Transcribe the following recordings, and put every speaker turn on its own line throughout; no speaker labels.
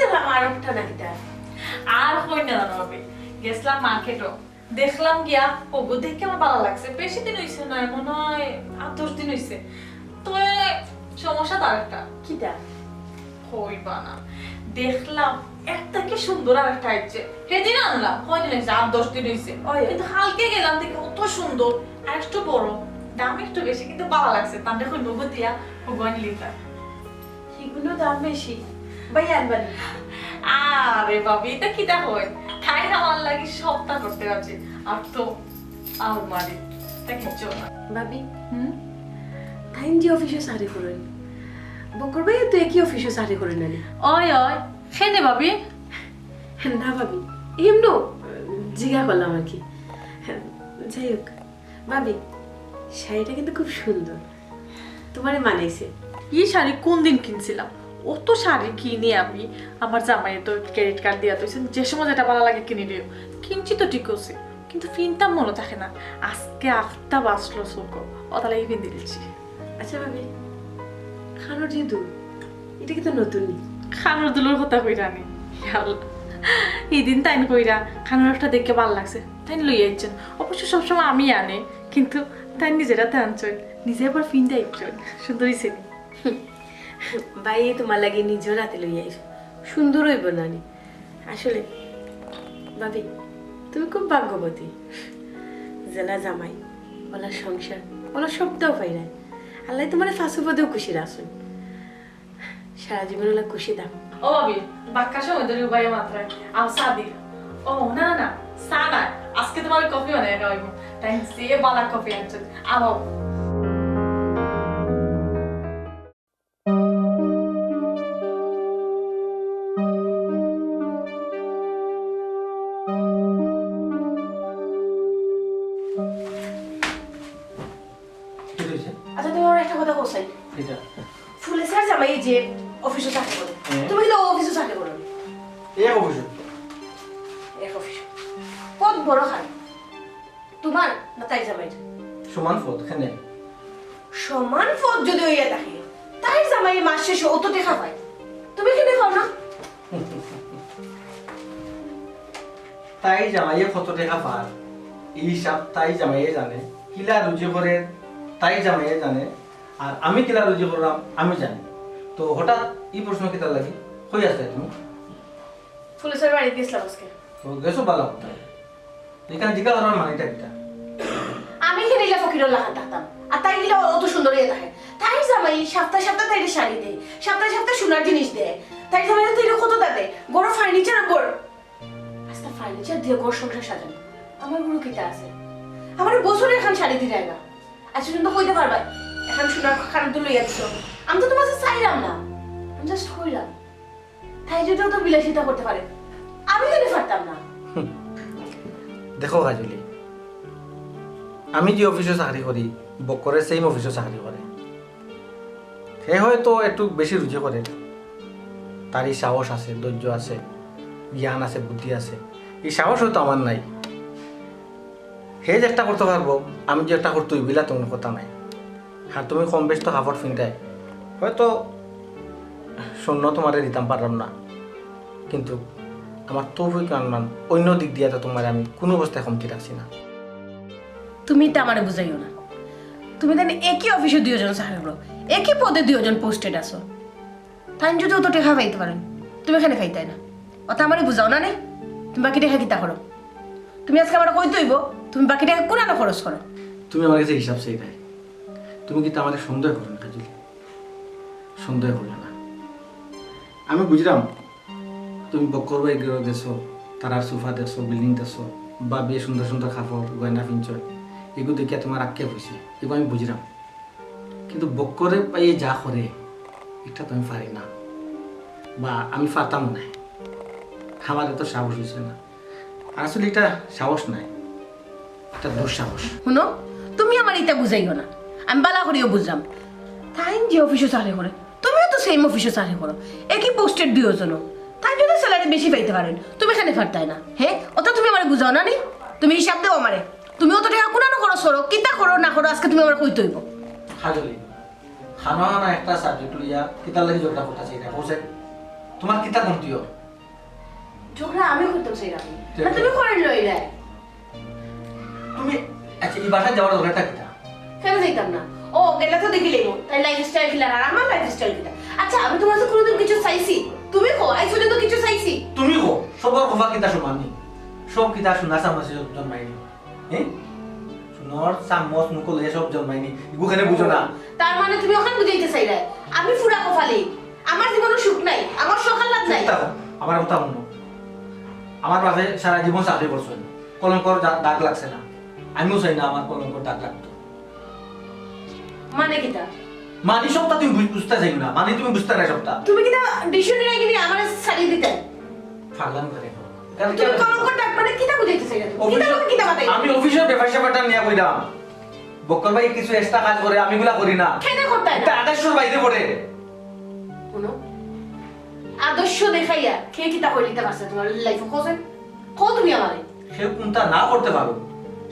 গেলাম আর একটা নাকিটা
আর কই না হবে গেছলাম মার্কেটও দেখলাম গিয়া ওগো দেখে আমার ভালো লাগছে বেশি দিন হইছে না মনে হয় 8-10 দিন হইছে তো সমস্যা তার একটা
কিটা
হইবা না দেখলাম একটা কি সুন্দর আর একটা আইছে সেদিন আনলাম কয়দিন হইছে 8-10 দিন হইছে কিন্তু হালকে গেলাম দেখে অত সুন্দর আর একটু বড় দাম একটু বেশি কিন্তু ভালো লাগছে তার দেখো নগদিয়া ভগবান লিখা
সেগুলো দাম বেশি ভাই আনবানি
আরে বাবি এটা কিটা হয় খাই আমার লাগি সপ্তাহ করতে আছে আর তো আলমারি তা কিচ্ছু না
ভাবি টাইম যে অফিসে সারি করেন বকর ভাই তো একই অফিসে সারি করেন না
ওই ওই খেনে বাবি
না ভাবি এমনো জিজ্ঞা করলাম আর কি যাই হোক ভাবি শাড়িটা কিন্তু খুব সুন্দর তোমারে মানাইছে
এই শাড়ি কোন দিন কিনছিলাম অত শাড়ি কিনে আমি আমার জামাই তো ক্রেডিট কার্ড দিয়া দিয়েছেন যে সময় যেটা ভালো লাগে কিনে দিও কিনছি তো ঠিক আছে কিন্তু ফিনটা মনে থাকে না আজকে 8টা বাজলো চোখ ও তাহলে এই ফিন দিয়েছি
আচ্ছা ভাবি খানোর যে দুল এটা কিন্তু নতুন
খানোর দুলোর কথা কইরা নি এই দিন তাইন কইরা খানোরটা দেখে ভালো লাগছে তাই লই আইছেন অবশ্য সবসময় আমি আনে কিন্তু তাই নিজেরাতে আনছেন নিজে আবার ফিনটা আইছেন সুন্দরই ছিলেন
ভাই তোমার লাগে নিজের রাতে লই আইছো সুন্দর হইব নানি আসলে ভাবি তুমি খুব ভাগ্যবতী জেলা জামাই ওলা সংসার ওলা সবটাও পাইরা আল্লাহ তোমার ফাঁসু পদেও খুশি রাখুন সারা জীবন ওলা খুশি দাম
ও ভাবি বাক্কা সময় ধরে উবাই মাত্রায় আও সাদি ও না না সা না আজকে তোমার কফি বানাই খাওয়াইব তাই সে বালা কফি আনছেন আও
আচ্ছা তোমার একটা কথা কোসাই ফুলে স্যার জামাই যে অফিসে চাকরি করে তুমি কিন্তু অফিসে চাকরি করো
এক অফিসে
এক অফিস কত বড় খান তোমার না তাই জামাই
সমান পদ খেনে
সমান পদ যদি হইয়া থাকে তাই জামাই মাস শেষে অত দেখা পায় তুমি কেন খাও না
তাই জামাইয়ে কত টাকা পার এই হিসাব তাই জামাইয়ে জানে কিলা রুজি করে তাই জামাইয়ে জানে আর আমি কিলা রুজি করলাম আমি জানি তো হঠাৎ এই প্রশ্ন কিতা লাগে হয়ে আসতে তুমি
ফুলে স্যার বাড়ি গেছিলাম আজকে
তো গেছো ভালো কথা এখানে জিজ্ঞাসা করার মানেটা কিটা
আমি এখানে গেলে ফকিরুল লাখান থাকতাম আর তাই গেলে অত সুন্দর হয়ে থাকে তাই জামাই সপ্তাহে সপ্তাহে তাই শাড়ি দেয় সপ্তাহে সপ্তাহে সোনার জিনিস দেয় তাই জামাই তো এরকম কত দেয় বড় ফার্নিচার আর বড় আস্তা ফার্নিচার দিয়ে ঘর সংসার সাজানো আমার গুরু কিটা আছে আমার বছরে এখন শাড়ি দিয়ে যায় না আচ্ছা কিন্তু কইতে পারবা এখন সোনার খারাপ তো লইয়া দিছো আমি তো তোমার চাইলাম না আমি জাস্ট কইলাম তাই যদি তো বিলাসিতা করতে পারে আমি কেন পারতাম না
দেখো কাজলি আমি যে অফিসে চাকরি করি বকরে সেম অফিসে চাকরি করে সে হয়তো একটু বেশি রুজি করে তারই সাহস আছে ধৈর্য আছে জ্ঞান আছে বুদ্ধি আছে এই সাহস হয়তো আমার নাই হে যে একটা করতে পারবো আমি যে একটা করতে হইবিলা তোমার কথা নাই আর তুমি কম বেশ তো কাপড় ফিনটাই হয়তো শূন্য তোমারে দিতাম পারলাম না কিন্তু আমার তৌফিক আনমান অন্য দিক দিয়ে তো তোমার আমি কোনো অবস্থায় কমতি রাখছি না
তুমি তো আমারে বুঝাইও না তুমি দেন একই অফিসে দুইজন চাকরি করো একই পদে দুইজন পোস্টেড আছো তাই যদি অত টাকা পাইতে পারেন তুমি এখানে খাইতাই না অত আমারে বুঝাও না নেই তুমি বাকি টাকা কিতা করো তুমি আজকে আমার কই তৈব তুমি বাকি টাকা কোন আনা খরচ করো
তুমি আমার কাছে হিসাব সেই দেয় তুমি কিন্তু আমাদের সন্দেহ করো না কাজলি সন্দেহ করলে না আমি বুঝলাম তুমি বক্কর বাই গেছো তারার সোফা দেখছো বিল্ডিং দেখছো বা বিয়ে সুন্দর সুন্দর কাপড় গয়না পিনছো এগুলো দেখিয়া তোমার আক্ষেপ হয়েছে এগুলো আমি বুঝলাম কিন্তু বক্করে পাইয়ে যা করে এটা তো আমি পারি না বা আমি পারতাম না আমার এত সাহস হয়েছে না আসলে এটা সাহস নাই এটা দুঃসাহস
শুনো তুমি আমার এটা বুঝাইও না আমি বালা করিও বুঝলাম তাই যে অফিসে চাকরি করে তুমিও তো সেম অফিসে চাকরি করো একই পোস্টেড দুইজন তাই যদি স্যালারি বেশি পাইতে পারেন তুমি এখানে পারতাই না হ্যাঁ অত তুমি আমার বুঝাও না নি তুমি হিসাব দেও আমারে তুমি অত টাকা কোন খরচ করো কিতা করো না করো আজকে তুমি আমার কইতে হইব
হাজলি খানা একটা সাবজেক্ট লইয়া কিতার লাগি জোরটা করতেছে এটা হোসে তোমার কিতা করতিও
ঝগড়া আমি করতাম সেই রাখি না তুমি করেন লই রে
তুমি আচ্ছা এই বাসা যাওয়ার দরকারটা কি
কেন যাইতাম না ও গেলা তো দেখিলেই তাই লাইফস্টাইল কিলা আর আমার লাইফস্টাইল কিলা আচ্ছা আমি তোমার কাছে কোনোদিন কিছু চাইছি তুমি কো আই পর্যন্ত কিছু চাইছি
তুমি কো সবার কথা কিতা শুনানি সব কিতা শুনা সামনে জন্মাইনি হ্যাঁ শুনর সামস মুকলে সব জন্মাইনি ইগুখানে বুঝো না
তার মানে তুমি ওখানে বুঝাইতে চাইরা আমি ফুরা কফালি আমার জীবনে সুখ নাই আমার সকাল লাগ নাই
আমার কথা শুনো আমার বাপে সারা জীবন চাকরি করছেন কলঙ্কর দাগ লাগছে না আমিও চাই না আমার কলঙ্কর দাগ লাগতো
মানে কিটা
মানে সবটা তুমি বুঝতে চাই না মানে তুমি বুঝতে না সবটা
তুমি কিটা ডিকশনারি গিয়ে আমার সারি দিতে
ফাগলাম করে
তুমি কলঙ্কর দাগ মানে কিটা বুঝাইতে চাইরা তুমি কিটা বাতাই
আমি অফিসে ব্যবসা নিয়ে কইলাম বক্কর ভাই কিছু এক্সট্রা কাজ করে আমি গুলা করি না
কেন করতে
এটা আদর্শর বাইরে পড়ে
শুনো আদর্শ দেখাইয়া কে কিটা কই দিতে পারছে তোমার লাইফে কোসেন কো তুমি আমারে
সে কোনটা না করতে পারো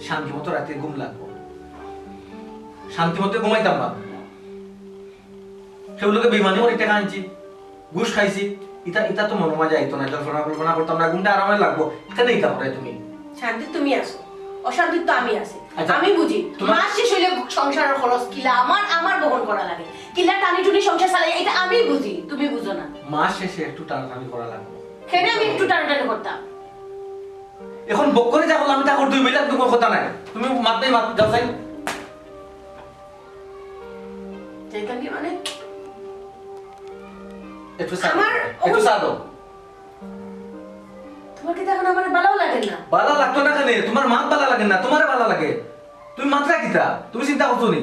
শান্তি মতো রাতে ঘুম লাগবো শান্তি মতো ঘুমাইতাম না সেগুলোকে বেমানি করে টাকা আনছি ঘুষ খাইছি ইটা তো মনে মাঝে আইতো না কল্পনা করতাম না ঘুমটা আরামে লাগবো এখানে ইটা করে তুমি
শান্তি তুমি আছো অশান্তি তো আমি আছি
আচ্ছা,
আমি বুঝি মাস শেষ হইলে সংসারের খরচ কিলা আমার বহন করা লাগে কিলা টানি টুনি সংসার চালাই এটা আমি বুঝি তুমি বুঝো না
মাস শেষে একটু টানাটানি করা লাগবে
কেন আমি একটু টানাটানি করতাম
এখন বক্করে যা বল আমি তা করতে হইবে তোমার কথা নাই তুমি মাত্রাই মাত যাও চাই
যাইতাম কি মানে
একটু সাদো
তোমার কি এখন আমার ভালো লাগে না
বালা লাগতো না কেন তোমার মাত বালা লাগে না তোমার বালা লাগে তুমি মাত্রা কিতা তুমি চিন্তা করছো নি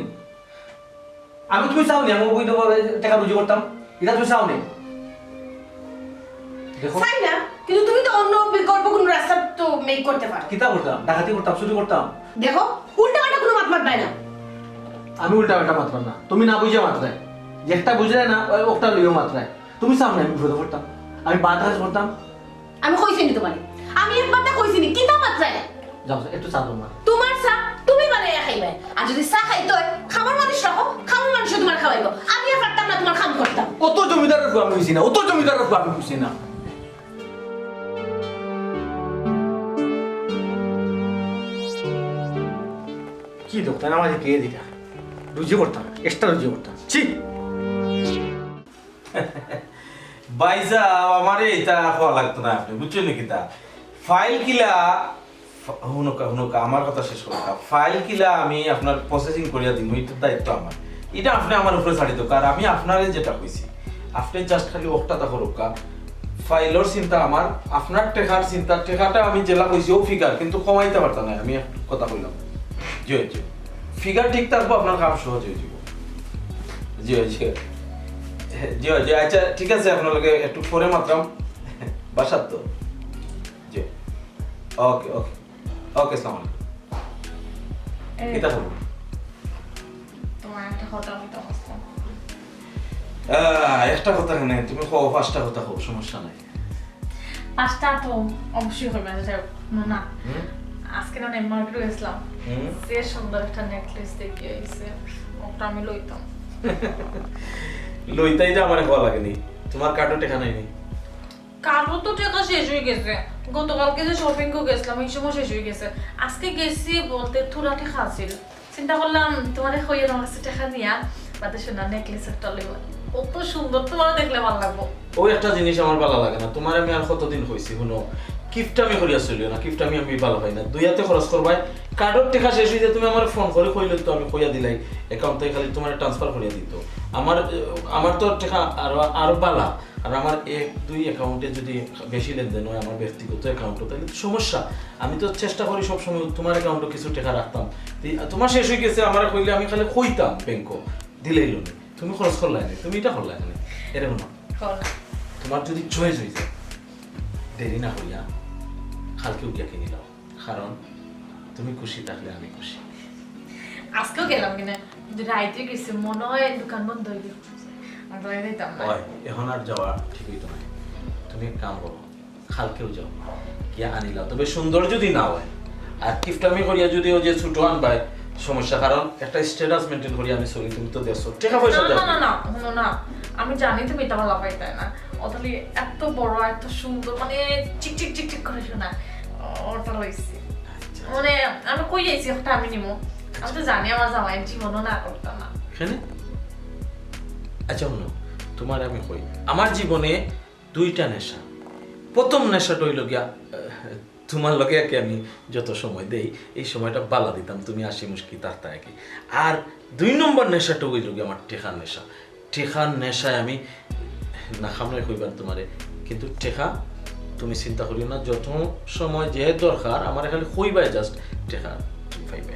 আমি তুমি চাও নি আমি বই দেবো টাকা রুজি করতাম এটা তুমি চাও নি দেখো
চাই না কিন্তু তুমি তো অন্য বিকল্প কোনো রাস্তা তো মেক করতে পারো
কিতা করতাম ডাকাতি করতাম চুরি করতাম
দেখো উল্টা পাল্টা কোনো মাত মারবাই না
আমি উল্টা পাল্টা মাত্রা না তুমি না বুঝে মাত্রায় যেটা বুঝলে না ওটা লইও মাত্রায় তুমি সামনে আমি বিপদে পড়তাম আমি বাতাস করতাম
আমি কইছি নি তোমারে আমি একবারটা কইছি নি কিতা মাত্রায়
যাও একটু চা তোমার
তোমার চা তুমি বানাইয়া খাইবে আর যদি চা খাইতে হয় খাবার মানুষ রাখো খাবার মানুষ তোমার খাওয়াইবো আমি আর পারতাম না তোমার খাম করতাম
অত জমিদারের আমি বুঝি না অত জমিদারের আমি বুঝি না কি দোকান আমাকে কে দিটা রুজি করতাম এক্সট্রা রুজি করতাম ছি
বাইজা আমারে এটা হওয়া লাগতো না আপনি বুঝছেন নাকি তা ফাইল কিলা হুনকা আমার কথা শেষ করতা ফাইল কিলা আমি আপনার প্রসেসিং করিয়া দিন ওইটার দায়িত্ব আমার এটা আপনি আমার উপরে ছাড়ি তো কারণ আমি আপনারে যেটা কইছি আপনি জাস্ট খালি ওটা তা করুকা ফাইলর চিন্তা আমার আপনার টেকার চিন্তা টেকাটা আমি জেলা কইছি ও ফিগার কিন্তু কমাইতে পারতাম না আমি কথা কইলাম জি জি ফিগার ঠিক থাকবো আপনার কাম সহজ হয়ে যাব জি জি জি জি আচ্ছা ঠিক আছে আপনাকে একটু পরে মাত্রাম বাসার তো জি ওকে ওকে ওকে আসসালামু আলাইকুম কিতা করব
তোমার একটা কথা বলতে আসলাম
একটা কথা নেই তুমি কও পাঁচটা কথা কও সমস্যা নাই
পাঁচটা তো অবশ্যই হবে না আজকে না মার্কেটে গেছিলাম যে সুন্দর একটা নেকলেস দেখে আইছে ওটা আমি লইতাম
লইতাই যে আমার ভালো লাগেনি তোমার কার্ডও টেকা নাইনি
কারো তো টাকা শেষ হয়ে গেছে গতকালকে যে শপিং করে গেছিলাম এই সময় শেষ হয়ে গেছে আজকে গেছি বলতে থোড়া টাকা আছিল চিন্তা করলাম তোমার হইয়ে আমার কাছে টাকা দিয়া বাদে শোনা নেকলেস একটা লইব কত সুন্দর তোমার দেখলে ভালো লাগবো
ওই একটা জিনিস আমার ভালো লাগে না তোমার আমি আর কতদিন হইছি শুনো কিফটামি করিয়া চলিও না কিফটামি আমি ভালো পাই না দুইয়াতে খরচ করবাই কার্ডের টাকা শেষ হইতে তুমি আমার ফোন করে কইলে তো আমি কইয়া দিলাই অ্যাকাউন্ট থেকে খালি তোমার ট্রান্সফার করিয়া দিত আমার তো টাকা আরো বালা আর আমার এক দুই অ্যাকাউন্টে যদি বেশি লেনদেন হয় আমার ব্যক্তিগত অ্যাকাউন্টে তাহলে তো সমস্যা আমি তো চেষ্টা করি সবসময় তোমার অ্যাকাউন্টে কিছু টাকা রাখতাম তোমার শেষ হয়ে গেছে আমার কইলে আমি খালি কইতাম ব্যাংকও দিলেই লোন তুমি খরচ করলাই না তুমি এটা করলাই না এরকম না তোমার যদি চয়েস হয়ে যায় দেরি না হইয়া কালকে উঠিয়া কিনে নাও কারণ তুমি খুশি থাকলে আমি খুশি
আজকেও গেলাম কিনা রাইতে গেছি মনে হয় দোকান বন্ধ হয়ে গেছে
এখন আর যাওয়া ঠিক হইতো না তুমি এক কাম করো কালকেও যাও গিয়া আনিলা তবে সুন্দর যদি না হয় আর কিফটামি করিয়া যদি ও যে ছোট আনবাই সমস্যা কারণ একটা স্ট্যাটাস মেইনটেইন করি আমি চলি তুমি তো দেখছো টাকা পয়সা দাও
না না না না আমি জানি তুমি এটা ভালো পাইতে না অতলি এত বড় এত সুন্দর মানে চিকচিক চিকচিক করে শোনা ওটা লইছি মানে আমি কই যাইছি ওটা আমি নিমো আমি তো জানি আমার জামাইয়ের জীবনও না করতাম না
এখানে আচ্ছা শুনো তোমার আমি কই আমার জীবনে দুইটা নেশা প্রথম নেশাটা হইল গিয়া তোমার লগে একে আমি যত সময় দেই এই সময়টা বালা দিতাম তুমি আসি মুশকি তার কি আর 2 নম্বর নেশাটা হইল গিয়া আমার টেকার নেশা টেকার নেশায় আমি না খামলাই কইবার তোমারে কিন্তু টেকা তুমি চিন্তা করিও না যত সময় যে দরকার আমার খালি কইবাই জাস্ট টেকা তুমি পাইবে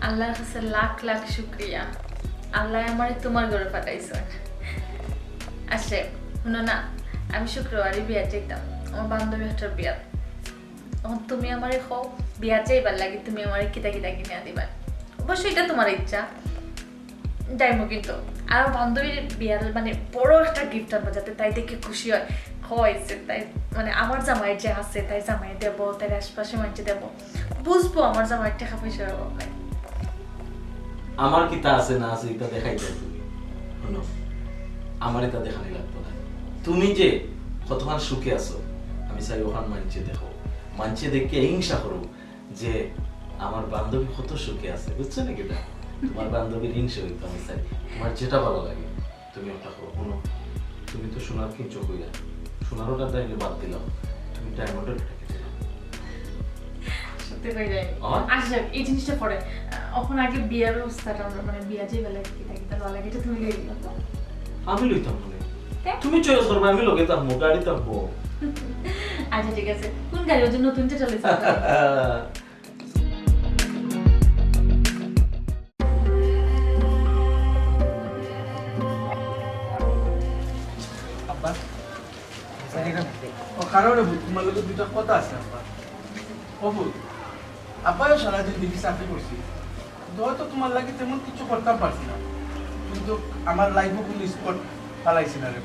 আল্লাহর কাছে লাখ লাখ শুকরিয়া আল্লাহ আমারে তোমার ঘরে পাঠাইছে আসলে শুনো না আমি শুক্রবারই বিয়া চাইতাম আমার বান্ধবী একটার বিয়া তখন তুমি আমারে খাও বিয়া চাইবার লাগে তুমি আমারে কিতা কিতা কিনে দিবা অবশ্যই এটা তোমার ইচ্ছা যাইমো কিন্তু আর বান্ধবীর বিয়ার মানে বড় একটা গিফট আনবো যাতে তাই দেখে খুশি হয় হয়েছে তাই মানে আমার জামাইয়ের যে আছে তাই জামাই দেবো তাই আশপাশে মানুষ দেবো বুঝবো আমার জামাইয়ের টাকা পয়সার অভাব নাই
আমার কি তা আছে না আছে এটা দেখাই দাও তুমি শুনো আমার এটা দেখানি লাগতো না তুমি যে কতক্ষণ সুখে আছো আমি চাই ওখান মানছে দেখো মানছে দেখে হিংসা করো যে আমার বান্ধবী কত সুখে আছে বুঝছো নাকি এটা তোমার বান্ধবীর হিংসা হইতো আমি চাই তোমার যেটা ভালো লাগে তুমি ওটা করো শুনো তুমি তো সোনার কিনছো কইরা সোনার ওটা দাইলে বাদ দিলাম তুমি ডায়মন্ডের কেটে দাও
সত্যি কই যাই আচ্ছা এই জিনিসটা পরে এখন আগে বিয়ার ব্যবস্থাটা আমরা মানে বিয়া যে বেলা কিতা কিতা ভালো লাগে এটা তুমি লই দিও তো
আমি লইতাম মনে তুমি চয়েস করবে আমি লগে তার গাড়ি থাকবো
আচ্ছা ঠিক আছে কোন গাড়ি ওই যে নতুনটা চলেছে
আব্বা ও কারণে তোমার লোকের দুইটা কথা আছে আব্বা ও বুঝ আব্বাও সারাদিন দিদি চাকরি করছি হয়তো তোমার লাগে তেমন কিছু করতাম পারছি না কিন্তু আমার লাইফও কোনো স্পট পালাইছি না রে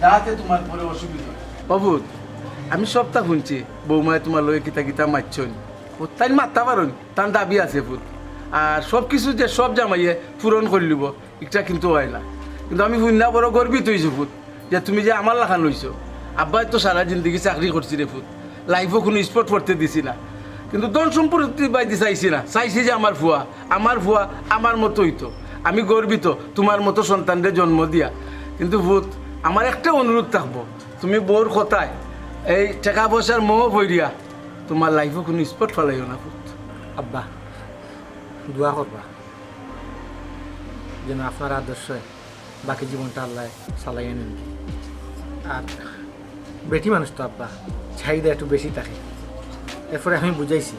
যাতে তোমার পরে অসুবিধা অবুধ আমি সবটা শুনছি বৌমায় তোমার লগে কিতা কিতা মারছন ও তাই মারতে পারন তার দাবি আছে ফুট আর সব কিছু যে সব জামাইয়ে পূরণ করে লিব এটা কিন্তু হয় না কিন্তু আমি শুননা বড় গর্বিত হয়েছি ফুট যে তুমি যে আমার লাখান লইছো আব্বাই তো সারা জিন্দগি চাকরি করছি রে ফুট লাইফও কোনো স্পট পড়তে দিছি না কিন্তু ধন সম্পত্তি বাইতে চাইছি না চাইছি যে আমার ভুয়া আমার মতো হইতো আমি গর্বিত তোমার মতো সন্তানদের জন্ম দিয়া কিন্তু ভূত আমার একটা অনুরোধ থাকবো তুমি বউর কথায় এই টাকা পয়সার মোহ বইরিয়া তোমার লাইফে কোনো স্পট ফেলাইও না ভূত
আব্বা দোয়া করবা যেন আপনার আদর্শে বাকি জীবনটা আল্লাহ চালাইয়ে নেন আর বেটি মানুষ তো আব্বা চাহিদা একটু বেশি থাকে এরপরে আমি বুঝাইছি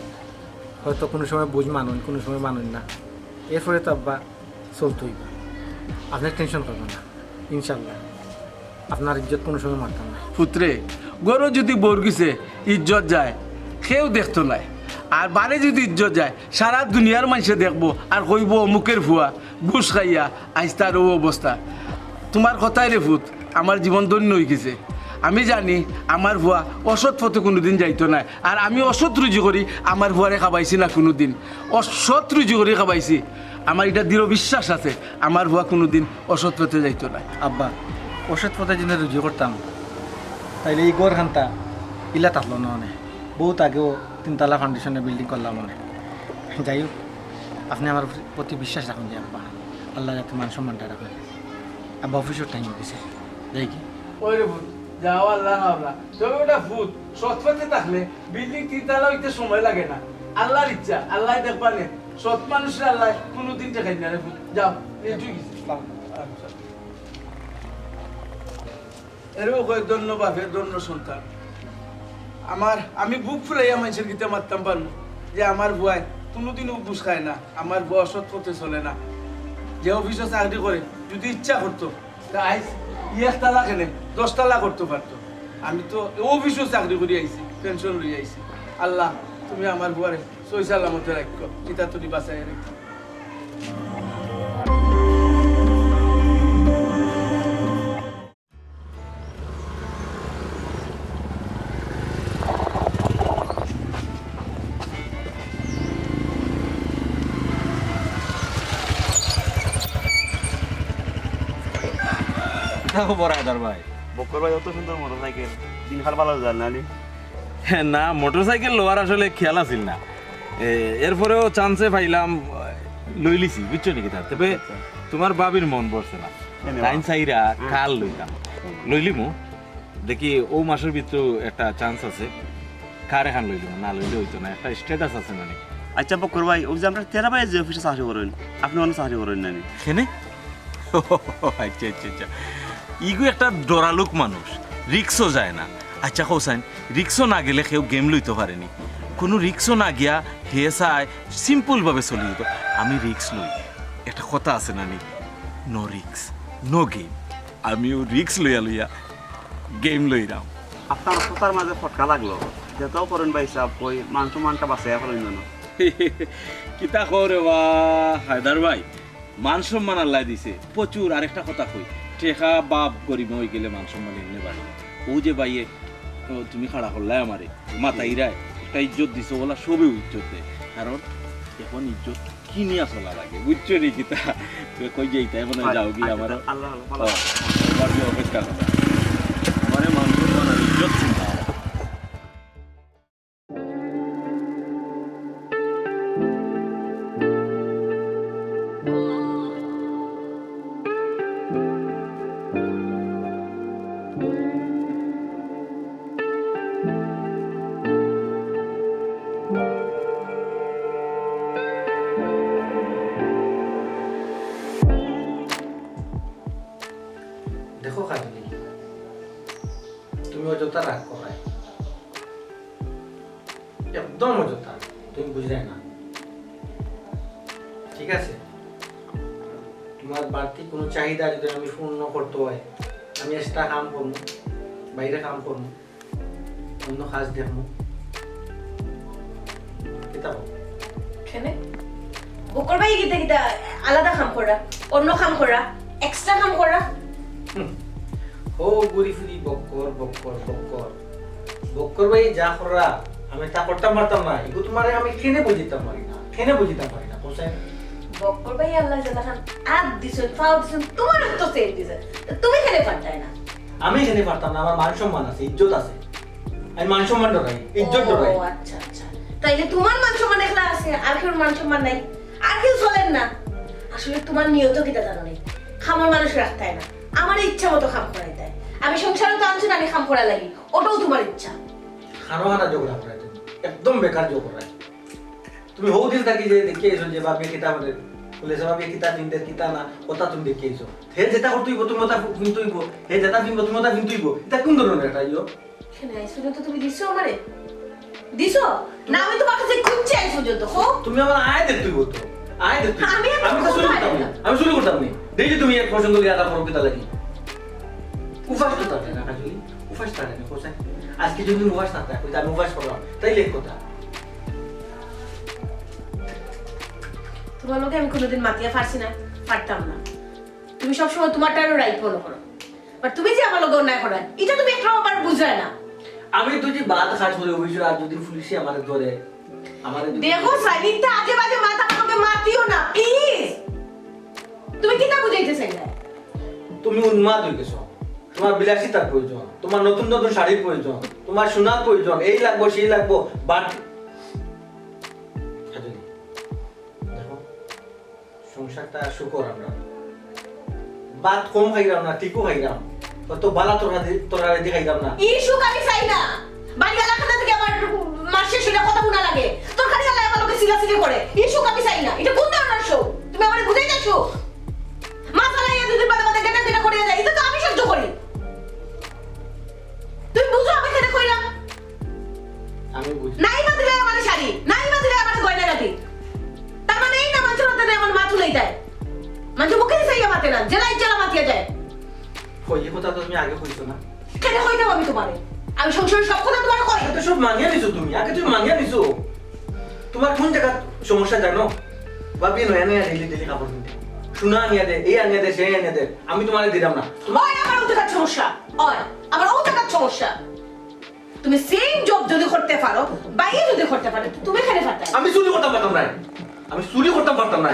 হয়তো কোনো সময় বুঝ মানুন কোনো সময় মানুন না এরপরে তো আব্বা চলতই আপনার টেনশন করবেন না ইনশাল্লাহ আপনার ইজ্জত কোনো সময় মারতাম না
পুত্রে গরু যদি বর্গিছে ইজ্জত যায় কেউ দেখতো নাই আর বারে যদি ইজ্জত যায় সারা দুনিয়ার মানুষে দেখবো আর কইব অমুকের ভুয়া ঘুষ খাইয়া আজ তার ও অবস্থা তোমার কথাই রে ভূত আমার জীবন ধন্য হয়ে গেছে আমি জানি আমার ভুয়া অসৎ পথে কোনোদিন যাইতো না আর আমি অসৎ রুজি করি আমার ভুয়ারে খাবাইছি না কোনোদিন অসৎ রুজি করে খাবাইছি আমার এটা দৃঢ় বিশ্বাস আছে আমার ভুয়া কোনোদিন অসৎ পথে যাইতো না
আব্বা ওষুধ পথে যদি রুজি করতাম তাইলে এই গড় খানটা ইলা থাকলো না অনেক বহুত আগেও 3 তলা ফাউন্ডেশনে বিল্ডিং করলাম অনেক যাই হোক আপনি আমার প্রতি বিশ্বাস রাখুন যে আব্বা আল্লাহ যাতে মান সম্মানটা রাখেন আব্বা অফিসের টাইম হয়ে গেছে যাই কি
ওই রে ভূত যাও আল্লাহ আল্লাহ তবে ওটা ভূত সৎপথে থাকলে বিল্ডিং 3 তলা হইতে সময় লাগে না আল্লাহর ইচ্ছা আল্লাহ দেখবানে সৎ মানুষের আল্লাহ কোনোদিন দেখাই না রে ভূত যাও এইটুই আচ্ছা এরও কয় ধন্যবাদ ধন্য সন্তান আমি বুক ফুলাইয়া মানুষের গীতে মারতাম পারবো যে আমার বুয়ায় কোনোদিনও বুঝ খায় না আমার বুয়া সৎ পথে চলে না যে অফিসে চাকরি করে যদি ইচ্ছা করতো তা আইস 1 তালা কেনে 10 তালা করতে পারতো আমি তো অফিসেও চাকরি করে আইছি পেনশন লই আইছি আল্লাহ তুমি আমার বুয়ারে সই সালামতে রাখো চিতা তুমি বাঁচাই রাখো
কিতা খবর আদার ভাই?
বক্কর ভাই অত সুন্দর মোটরসাইকেল দিনকাল ভালো যায় না নি?
না মোটরসাইকেল লোয়ার আসলে খেয়াল আছিল না, এরপরেও চান্সে পাইলাম লই লিছি, বুঝছো নাকি? তার তবে তোমার বাবির মন পড়ছে না, টাইম চাইরা কাল লইতাম, লইলিমু দেখি ও মাসের ভিতরে একটা চান্স আছে, কার এখান লইলিম, না লইলে হইতো না, একটা স্ট্যাটাস আছে না।
আচ্ছা বক্কর ভাই, ওই যে আমরা তেরা ভাই যে অফিসে চাকরি করেন, আপনি অনেক চাকরি করেন না নি?
কেনে? আচ্ছা আচ্ছা আচ্ছা, ইগো একটা ডরালুক মানুষ, রিক্সও যায় না। আচ্ছা হোসেন, রিক্সও না গেলে কেউ গেম লইতে পারেনি, কোনো রিক্সও না গিয়া হে চায় সিম্পলভাবে চলে যেত। আমি রিক্স লই, একটা কথা আছে না নি, নো রিক্স নো গেম। আমিও রিক্স লইয়া লইয়া গেম লইরাম।
আপনার কথার মাঝে ফটকা লাগলো, যেটাও করেন ভাই সাহেব, ওই মান সম্মানটা বাঁচাইয়া ফেলেন যেন।
কিতা করে বা হায়দার ভাই, মান সম্মান আল্লাহ দিছে প্রচুর। আরেকটা কথা কই, টেকা বাপ গরিব হয়ে গেলে মান সম্মান এমনি বাড়ে। ও যে ভাইয়ে তুমি খাড়া করলাই আমারে মাথাইরায় একটা ইজ্জত দিছো বলা, সবই ইজ্জত দেয়, কারণ এখন ইজ্জত কিনিয়া চলা লাগে, বুঝছো নি? কিতা কই যাইতা এখন যাও কি আমার
আল্লাহ ভালো
অপেক্ষা কথা, আমার মান সম্মান আর ইজ্জত চিন্তা।
দেখো কাজলি, তুমি অযথা রাগ করাই, একদম অযথা, তুমি বুঝলে না, ঠিক আছে? তোমার বাড়তি কোনো চাহিদা যদি আমি পূর্ণ করতে হয়, আমি এক্সট্রা কাম করবো, বাইরে কাম করবো, অন্য কাজ দেখবো, কিতা বল?
কেনে বকর ভাই গিতা গিতা আলাদা কাম করা, অন্য কাম করা, এক্সট্রা কাম করা?
ও ঘুরি ফিরি বক্কর বক্কর বক্কর বক্কর ভাই যা করা আমি তা করতাম পারতাম না, এগুলো তোমার আমি কেনে বুঝিতাম পারি না, কেনে বুঝিতাম পারি না, বুঝছেন?
বকর ভাই আল্লাহ জানা খান আদ দিছেন, ফাও দিছেন, তোমার তো সেট দিছে, তুমি কেনে পারতাই না?
আমি কেনে পারতাম না? আমার মান সম্মান আছে, ইজ্জত আছে, আমি মান সম্মান ডরাই, ইজ্জত ডরাই।
ও আচ্ছা আচ্ছা, তাইলে তোমার মান সম্মান একলা আছে, আর কেউ মান সম্মান নাই, আর কেউ চলেন না? আসলে তোমার নিয়ত কিটা জানো নেই, খামার মানুষ রাখতাই না, আমার ইচ্ছা মতো খাম করাই দেয়। আমি সংসারে তো আনছি না, আমি খাম করা লাগি, ওটাও তোমার ইচ্ছা।
খানো খানা ঝগড়া করাই, তুমি একদম বেকার ঝগড়া। তুমি হৌ দিন থাকি যে দেখে এসো যে বাপে কিতা বলে বলে যে বাপে কিতা তিনটে কিতা না কথা তুমি দেখে এসো, হে যেটা করতেইব তুমি ওটা ফিনতইব, হে যেটা ফিনব তুমি ওটা ফিনতইব, এটা কোন ধরনের একটা ইয়ো?
কেন আইস পর্যন্ত তুমি দিছো আমারে? দিছো না? আমি তোমার কাছে খুঁজছি আইস পর্যন্ত। হো
তুমি আমার আয় দেখতেইব তো, আয় দেখতে
আমি
তো শুরু করতাম না, আমি শুরু করতাম না, দেখি তুমি এক পছন্দ লিয়া তারপর কিতা লাগি উপাস তো থাকে না কাজলি, উপাস থাকে না কোথায়? আজকে যদি উপাস না থাকে, আমি উপাস করলাম, তাই লেখ কথা।
তোমার লোকে আমি কোনোদিন মাতিয়া পারছি না, পারতাম না। তুমি সবসময় তোমারটারও রাইট মনে করো, বাট তুমি যে আমার লোক অন্যায় করেন, এটা তুমি একটু আমার বুঝায় না।
আমি তো যে বাদ খাস করে অভিযোগ, আর যদি পুলিশে আমাদের ধরে আমাদের
দেখো সাইনিকটা আজে বাজে মাথা আমাকে মাতিও না প্লিজ। তুমি কি তা বুঝাইতেছ না?
তুমি উন্মাদ হয়ে গেছো, তোমার বিলাসিতার প্রয়োজন, তোমার নতুন নতুন শাড়ির প্রয়োজন, তোমার সোনার প্রয়োজন, এই লাগবো সেই লাগবো, বাট দেখো সংসারটা শুকর, আমরা ভাত কম খাইলাম না, ঠিকও খাইলাম, কত বালা তোরা রেডি খাইলাম না।
এই সুখ আমি চাই না, বাড়ি গেলা খানা থেকে আমার মাসে সেটা কথা শোনা লাগে, তোর খালি আল্লাহ আমার লোকে সিলাসিলি করে। এই সুখ আমি চাই না, এটা কোন ধরনের সুখ? তুমি আমারে বুঝাই যাচ্ছো? মাথা লাইয়া দুদিন বাদে বাদে কেনা কেনা করে যায়, এটা তো আমি সহ্য করি। তুমি বুঝো আমি কেন কইলাম?
আমি বুঝি
নাই বা দিলে আমার শাড়ি, নাই বা দিলে আমার গয়না গাটি, তার মানে এই না মানুষের হাতে আমার মাথু লই যায়, মানুষ মুখে চাইয়া মাতে না, জেলাই জেলা মাতিয়া যায়।
কই এই কথা তো তুমি আগে কইছো না?
কেন কইতাম আমি তোমারে? আমি সংসারের সব কথা তোমারে কই।
তো সব মানিয়ে নিছো তুমি, আগে তুমি মানিয়ে নিছো। তোমার কোন জায়গা সমস্যা জানো? ভাবি নয়া নয়া ডেলি কাপড় কিনতে, সোনা আনিয়া দে, এই আনিয়া দে, সেই আনিয়া দে, আমি তোমারে দিলাম না।
ওই আমার ওটার সমস্যা, ওই আমার ওটার সমস্যা। তুমি সেম জব যদি করতে পারো, বাইরে যদি করতে পারো, তুমি কেন পারতে?
আমি চুরি করতাম পারতাম না, আমি চুরি করতাম পারতাম না,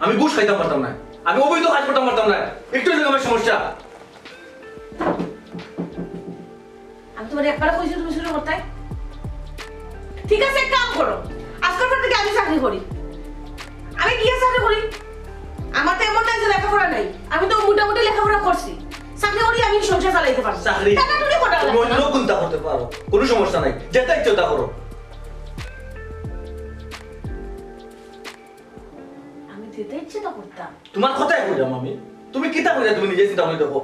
আমি ঘুষ খাইতাম পারতাম না, আমি অবৈধ কাজ করতাম পারতাম না, একটু যদি আমার সমস্যা।
আমি তোমার একবার কইছি তুমি শুরু করতে ঠিক আছে এক কাম করো আজকের পর থেকে আমি চাকরি করি আমি কি চাকরি করি আমার তো এমন নাই যে লেখাপড়া নাই আমি তো মোটামুটি লেখাপড়া করছি চাকরি করি আমি সংসার চালাইতে পারছি
চাকরি
টাকা টুনি কটা
তুমি অন্য কোনটা করতে পারো কোনো সমস্যা নাই যেটা ইচ্ছে তা করো
আমি যেতে ইচ্ছে তো করতাম
তোমার কথাই কইলাম আমি তুমি কিতা কইরা তুমি নিজে চিন্তা করে দেখো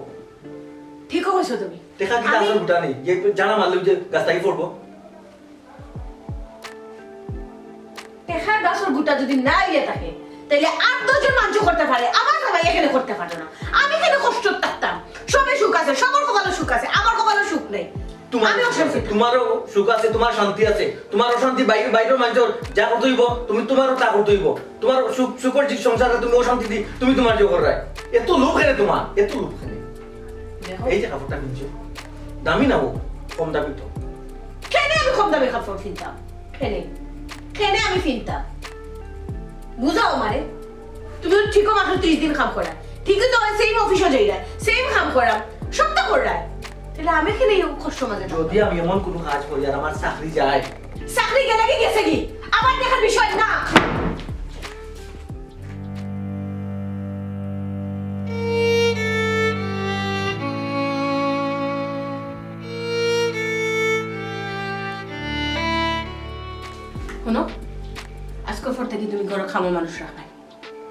ঠিক কইছো তুমি
দেখা কিতা আসল গুটা নেই যে জানা মারলে যে গাছটাই পড়বো
টেকার গাছের গুটা যদি না ইয়ে থাকে তাহলে 8-10 জন মানুষ করতে পারে আমার সবাই এখানে করতে পারে না আমি কেন কষ্ট থাকতাম সবে সুখ আছে সবার কপালে সুখ আছে আমার কপালে সুখ নেই
তোমারও সুখ আছে তোমার শান্তি আছে তোমার অশান্তি বাইরের মানুষের যা করতে হইব তুমি তোমারও তা করতে হইব তোমার সুখের যে সংসারে তুমি অশান্তি দি তুমি তোমার যে করায় এত লোক এনে তোমার এত লোক এনে এই যে কাপড়টা কিনছো দামি না ও কম দামি তো
কেন আমি কম দামে কাপড় কিনতাম কেন আমি কিনতাম বুঝাও আমারে তুমি ঠিকও মাত্র 30 দিন কাম করা ঠিকই তো সেম অফিসে যাইরা সেম কাম করা সব তো করা তাহলে আমি কেন এই কষ্ট মাঝে
যদি আমি এমন কোনো কাজ করি আর আমার চাকরি যায়
চাকরি গেলে কি গেছে কি আমার দেখার বিষয় না শোনো আজকের পর থেকে তুমি ঘরে খামো মানুষ রাখাই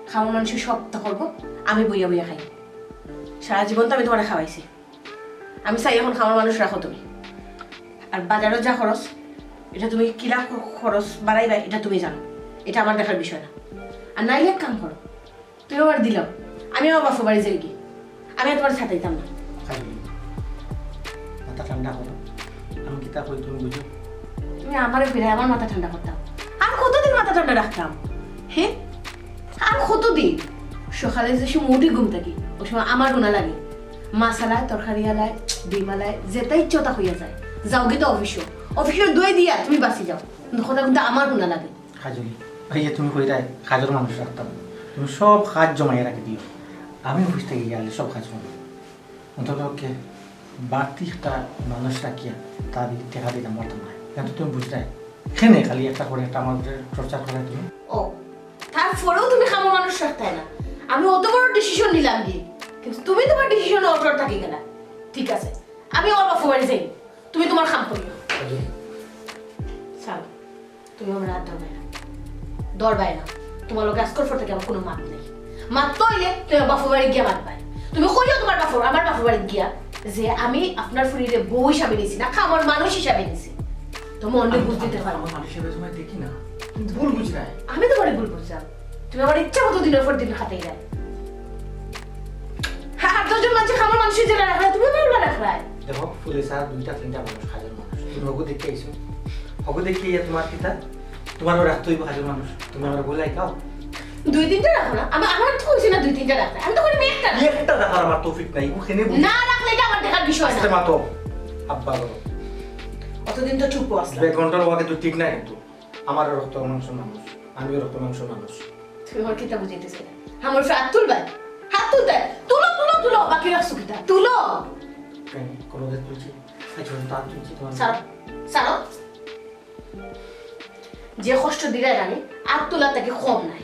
খামো মানুষের সব তো করবো আমি বইয়া বইয়া খাই সারা জীবন তো আমি তোমার খাওয়াইছি আমি চাই এখন খামার মানুষ রাখো তুমি আর বাজারও যা খরচ এটা তুমি কিলা খরচ বাড়াইবা এটা তুমি জানো এটা আমার দেখার বিষয় না আর নাইলে এক কাম করো তুমি আমার দিলাম আমি আমার বাপু বাড়ি যাই কি আমি আর তোমার ছাতাইতাম না
মাথা ঠান্ডা করো আমি কিতা করি তুমি বুঝো
তুমি আমারে ফিরে আমার মাথা ঠান্ডা করতাম আর কতদিন মাথা ঠান্ডা রাখতাম হ্যাঁ আর কতদিন সকালে যে সময় উঠি ঘুম থাকি ওই সময় আমার গুণা লাগে মাসালায় তরকারি আলায় ডিম আলায় যেটাই ইচ্ছতা হইয়া যায় যাও গিয়ে অফিসে দই দিয়া তুমি বাঁচি যাও কিন্তু কথা কিন্তু আমার গুণা লাগে
কাজলি এই যে তুমি কইরাই কাজের মানুষ রাখতাম তুমি সব কাজ জমাই রাখি দিও আমি অফিস থেকে গেলে সব কাজ করবো অন্তত বাড়তি একটা মানুষ রাখিয়া তার টেকা দিতাম পারতাম না কিন্তু তুমি বুঝতে এখানে খালি একটা করে একটা আমাদের চর্চা করে তুমি
ও তারপরেও তুমি খামো মানুষ রাখতে না আমি অত বড় ডিসিশন নিলাম কি কিন্তু তুমি তোমার ডিসিশন অল্প থাকি গেলা ঠিক আছে আমি ওর বাপু বাড়ি যাই তুমি তোমার খাম করিও চলো তুমি আমার হাত ধরবাই না তোমার লোক আজকের পর থেকে আমার কোনো মাপ নেই মাপ তো হইলে তুমি বাপু বাড়ি গিয়া মাত পাই তুমি কইও তোমার বাপু আমার বাপু বাড়ি গিয়া যে আমি আপনার ফুরিরে বউ হিসাবে নিছি না খামার মানুষ হিসাবে নিছি তো মনে বুঝ দিতে পারো
আমার মানুষ হিসেবে তোমায় দেখি না তুমি ভুল বুঝলাই
আমি তোমার ভুল বুঝলাম তুমি আমার ইচ্ছা মতো দিনের পর দিন খাতেই যায় হ্যাঁ 8-10 জন মানুষ খামার মানুষ হিসেবে রাখা তুমি বলবা রাখা
দেখো ফুলে স্যার 2-3টা মানুষ কাজের মানুষ তুমি হগো দেখে আইছো হগো দেখে তোমার কিতা তোমারও রাখতে হইব কাজের মানুষ তুমি আমার বলাই খাও
2-3টা রাখো না আমার তো কইছি না 2-3টা রাখতে আমি তো করি একটা
একটা দেখার আমার তৌফিক নাই ওখানে
না রাখলে এটা আমার দেখার বিষয় না
মা তো আব্বা বলো
অতদিন তো চুপ আসলাম
2 ঘন্টার ওয়াকে তো ঠিক নাই কিন্তু আমার রক্ত মাংস মানুষ আমিও রক্ত মাংস মানুষ
তুমি আমার কিতা বুঝাইতেছ না আমার হাত তুলবা হাত তুলতে তুলো বাকি রাখছো কিতা তুলো
কোনো দিন তুলছি আচ্ছা তার তুলছি তোমার
সারো যে কষ্ট দিলে রানী আর তোলা থেকে কম নাই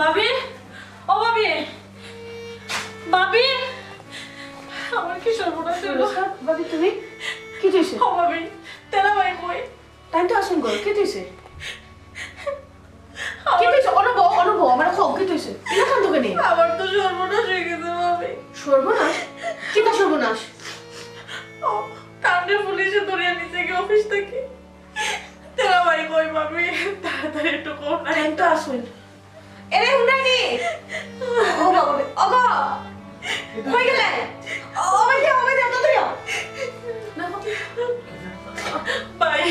ভাবি ও ভাবি ভাবি আমার কি সর্বনাশ হলো
বাবি তুমি কি হইছে
ও ভাবি তেরা ভাই কই
টাইম তো আসুন গো কি হইছে কি হইছে অনুভব আমার খুব কি হইছে এটা কান তোকে নেই
আমার তো সর্বনাশ হয়ে গেছে ভাবি
সর্বনাশ কিটা সর্বনাশ
ও কাণ্ডে পুলিশে ধরিয়ে নিছে কি অফিস থেকে তেরা ভাই কই ভাবি তাড়াতাড়ি একটু কোন
টাইম তো আসুন এরে উনানি ও বাবা ও গো কই গেলে ও ভাই তো তুইও না
ভাই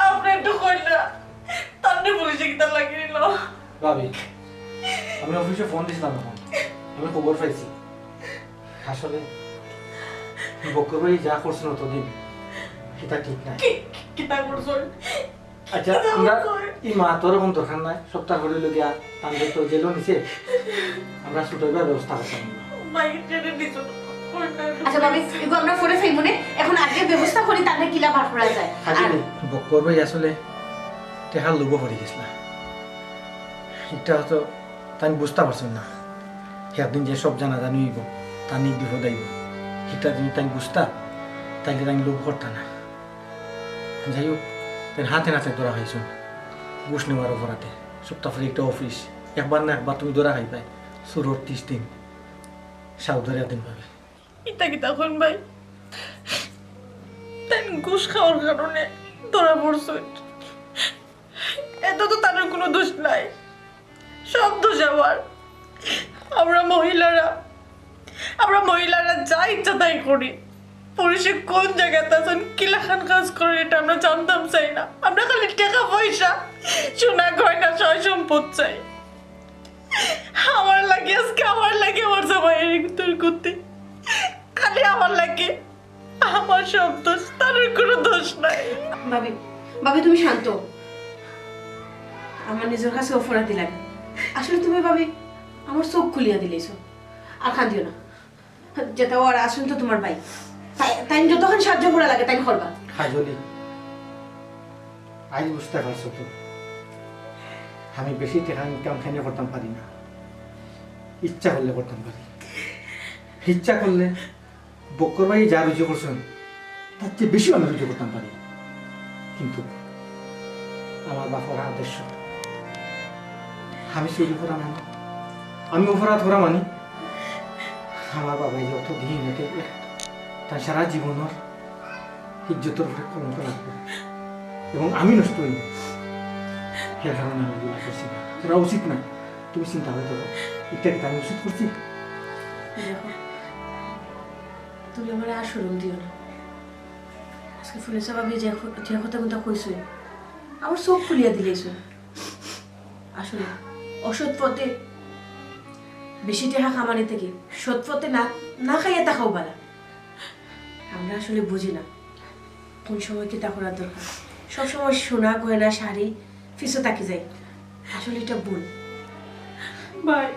আপনি একটু কই না তান্ডে পুলিশে কি তার লাগিয়ে নিল
ভাবি আমি অফিসে ফোন দিছিলাম এখন আমি খবর পাইছি আসলে বকর ভাই যা করছেন অতদিন সেটা ঠিক নাই।
কিতা করছই
আচ্ছা আমরা এই মা তোর এখন দরকার নাই সপ্তাহ করে লগিয়া তাদের তো জেলও নিছে আমরা ছুটাইবার ব্যবস্থা করতাম
ভাই জেনে দিছো
আচ্ছা ভাবি এগুলো আমরা ফোনে ফাইমু নে এখন আগে ব্যবস্থা করি তাহলে কিলা বার করা যায়। আর
বকর ভাই আসলে টেহার লোভ পড়ে গেছিল এটা তো তাই বুঝতে পারছেন না একদিন যে সব জানা জানি হইব তা নিয়ে বিপদ আইব সেটা যদি তাই বুঝতা তাইলে তাই লোভ করতা না। যাই হোক তাই হাতে নাতে ধরা হয়েছ ঘুষ নেওয়ার অপরাধে সপ্তাহে একটা অফিস একবার না একবার তুমি ধরা খাই পাই সুরর 30 দিন সাউদারে দিন পাবে।
ইতা কিতা কোন ভাই তাই ঘুষ খাওয়ার কারণে ধরা পড়ছই এত তো তার কোনো দোষ নাই সব দোষ আমার। আমরা মহিলারা যা ইচ্ছা তাই করি পুরুষে কোন জায়গাতে আছেন কিলাখান কাজ করে এটা আমরা জানতাম চাই না। আমরা খালি টাকা পয়সা সোনা গয়না সয় সম্পদ চাই। আমার লাগে আমার জামাইয়ের তোর করতে খালি আমার লাগে আমার সব দোষ তার কোনো দোষ নাই।
ভাবি ভাবি তুমি শান্ত আমার নিজের কাছে অপরাধী লাগে আসলে তুমি ভাবি আমার চোখ খুলিয়া দিলেছ আর কান্দিও না যেটা ওর আসুন তো তোমার ভাই তাই যতক্ষণ সাহায্য করা লাগে তাই করবা।
কাজলি আজ বুঝতে পারছো তো আমি বেশি টাকা ইনকাম খাইনে করতাম পারি না ইচ্ছা করলে করতাম পারি ইচ্ছা করলে বকর ভাই যা রুজু করছেন তার চেয়ে বেশি আমি রুজু করতাম পারি কিন্তু আমার বাপর আদর্শ আমি চুরি করা মানি আমি অপরাধ করা মানি আমার বাবাই যত দিন হেঁটে তার সারা জীবনের ইজ্জতের উপরে কলঙ্ক লাগবে এবং আমি নষ্ট হই সে কারণে আমি এগুলো করছি না সেটা উচিত না। তুমি চিন্তা করে দেবো এটা কি আমি উচিত করছি?
দেখো তুমি আমার আর সরম দিও না আজকে ফুলের ভাবি যে কথা কথা কইছো আমার চোখ খুলিয়া দিলেছ। আসলে অসৎ পথে বেশি টাকা কামানি থেকে সৎ পথে না খাইয়া তাকাও বালা। আমরা আসলে বুঝি না কোন সময় কি তা করার দরকার সবসময় সোনা গয়না শাড়ি ফিসে তাকি যাই আসলে এটা ভুল।
ভাই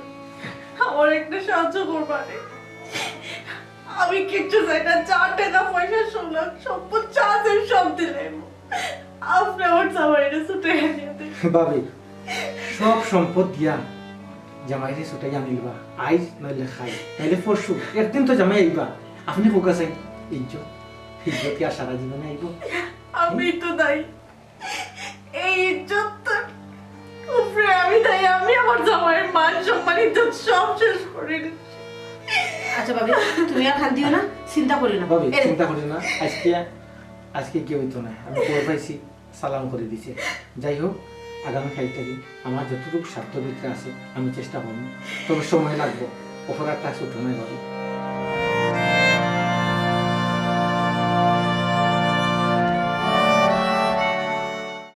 আমার একটা সাহায্য করবানে আমি কিচ্ছু চাই না 4 টাকা পয়সা সোনা সম্পদ চাঁদের সব দিলেন আপনি আমার জামাইরে ছুটে নিয়ে দেন।
ভাবি সব সম্পদ দিয়া জামাইরে ছুটাই আনিলবা আইজ নইলে খাই নাইলে পরশু একদিন তো জামাই আইবা আপনি কোকা চাই ইজ্জত কি আর সারা জীবনে আইব?
আমি তো নাই এই ইজ্জত উপরে আমি তাই আমি আমার জামাইয়ের মান সম্মান ইজ্জত সব শেষ করে দিচ্ছি।
আচ্ছা ভাবি তুমি আর খান দিও না চিন্তা করি না
ভাবি চিন্তা করি না আজকে কেউ হইতো না আমি খবর পাইছি সালাম করে দিছে। যাই হোক আগামী 5 তারিখ আমার যতটুকু স্বার্থ ভিতরে আছে আমি চেষ্টা করবো তবে সময় লাগবো অপরাধটা ছোট নয় ভাবি।